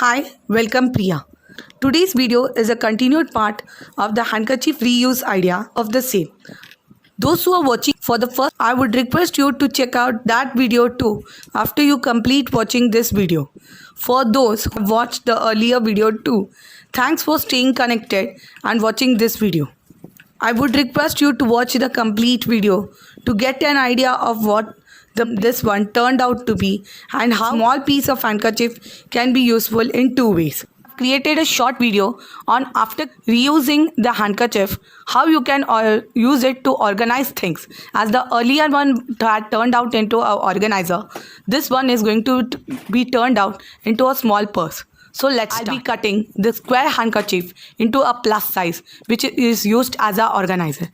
Hi, welcome Priya. Today's video is a continued part of the handkerchief reuse idea of the same. Those who are watching for the first, I would request you to check out that video too after you complete watching this video. For those who have watched the earlier video too, thanks for staying connected and watching this video. I would request you to watch the complete video to get an idea of what this one turned out to be and how small piece of handkerchief can be useful in two ways. I've created a short video on after reusing the handkerchief, how you can use it to organize things. As the earlier one had turned out into an organizer, this one is going to be turned out into a small purse. So I'll be cutting the square handkerchief into a plus size, which is used as an organizer.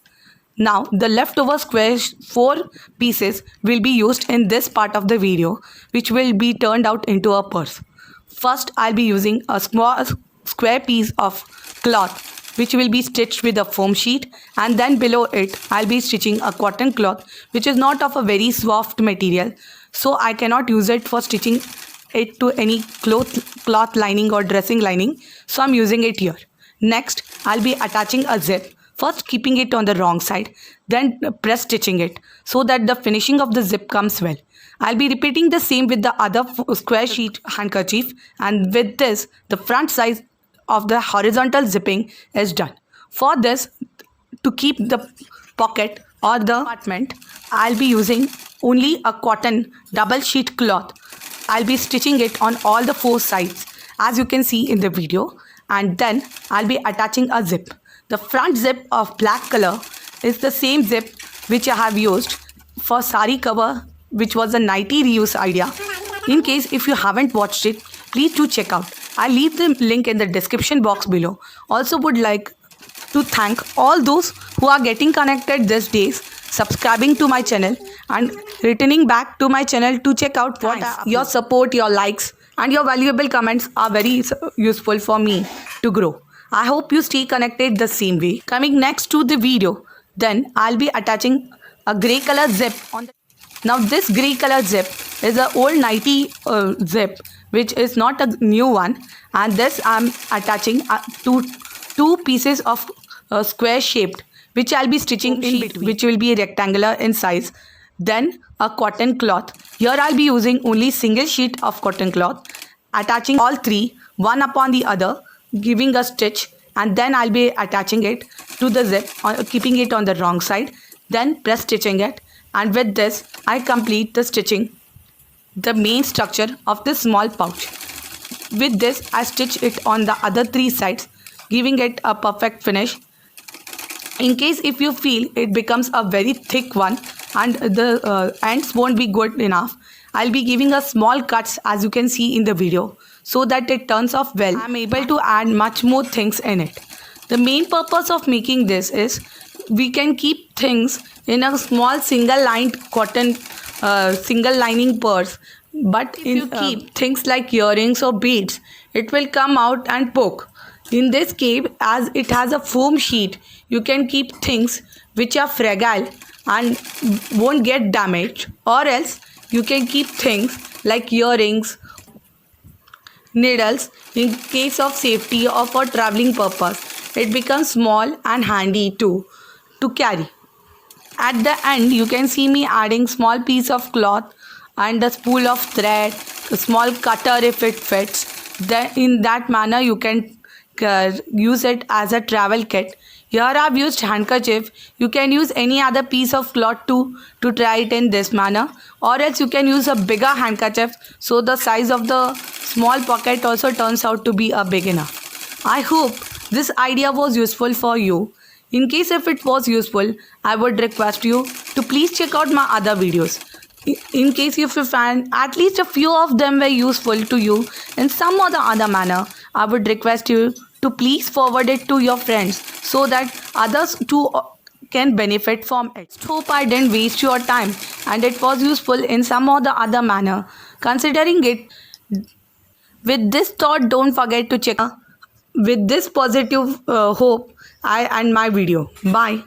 Now the leftover square 4 pieces will be used in this part of the video, which will be turned out into a purse. First, I'll be using a small square piece of cloth which will be stitched with a foam sheet, and then below it I'll be stitching a cotton cloth which is not of a very soft material, so I cannot use it for stitching it to any cloth lining or dressing lining, so I'm using it here. Next, I'll be attaching a zip, first keeping it on the wrong side, then press stitching it so that the finishing of the zip comes well. I'll be repeating the same with the other square sheet handkerchief, and with this the front side of the horizontal zipping is done. For this, to keep the pocket or the compartment, I'll be using only a cotton double sheet cloth. I'll be stitching it on all the 4 sides as you can see in the video, and then I'll be attaching a zip. The front zip of black color is the same zip which I have used for sari cover, which was a nighty reuse idea. In case if you haven't watched it, please do check out. I'll leave the link in the description box below. Also would like to thank all those who are getting connected these days, subscribing to my channel and returning back to my channel to check out what your support, your likes and your valuable comments are very useful for me to grow. I hope you stay connected the same way. Coming next to the video, then I'll be attaching a grey color zip on the. Now this grey color zip is an old nighty zip which is not a new one, and this I'm attaching to 2 pieces of square shaped which I'll be stitching in between, which will be rectangular in size. Then a cotton cloth. Here I'll be using only single sheet of cotton cloth, attaching all 3 one upon the other, giving a stitch, and then I'll be attaching it to the zip, keeping it on the wrong side, then press stitching it, and with this I complete the stitching, the main structure of this small pouch. With this I stitch it on the other 3 sides, giving it a perfect finish. In case if you feel it becomes a very thick one and the ends won't be good enough, I'll be giving a small cuts as you can see in the video, so that it turns off well. I'm able to add much more things in it. The main purpose of making this is we can keep things in a small single lined cotton single lining purse, but if you keep things like earrings or beads, it will come out and poke. In this case, as it has a foam sheet, you can keep things which are fragile and won't get damaged, or else you can keep things like earrings, needles in case of safety or for traveling purpose. It becomes small and handy too to carry. At the end, you can see me adding small piece of cloth and a spool of thread, a small cutter if it fits. Then in that manner you can use it as a travel kit. Here I've used handkerchief. You can use any other piece of cloth to try it in this manner, or else you can use a bigger handkerchief, so the size of the small pocket also turns out to be big enough. I hope this idea was useful for you. In case if it was useful, I would request you to please check out my other videos. In case if you find at least a few of them were useful to you in some or the other manner, I would request you to please forward it to your friends so that others too can benefit from it. Hope I didn't waste your time and it was useful in some or the other manner. Considering it, with this thought, don't forget to check with this positive hope I end my video. Bye.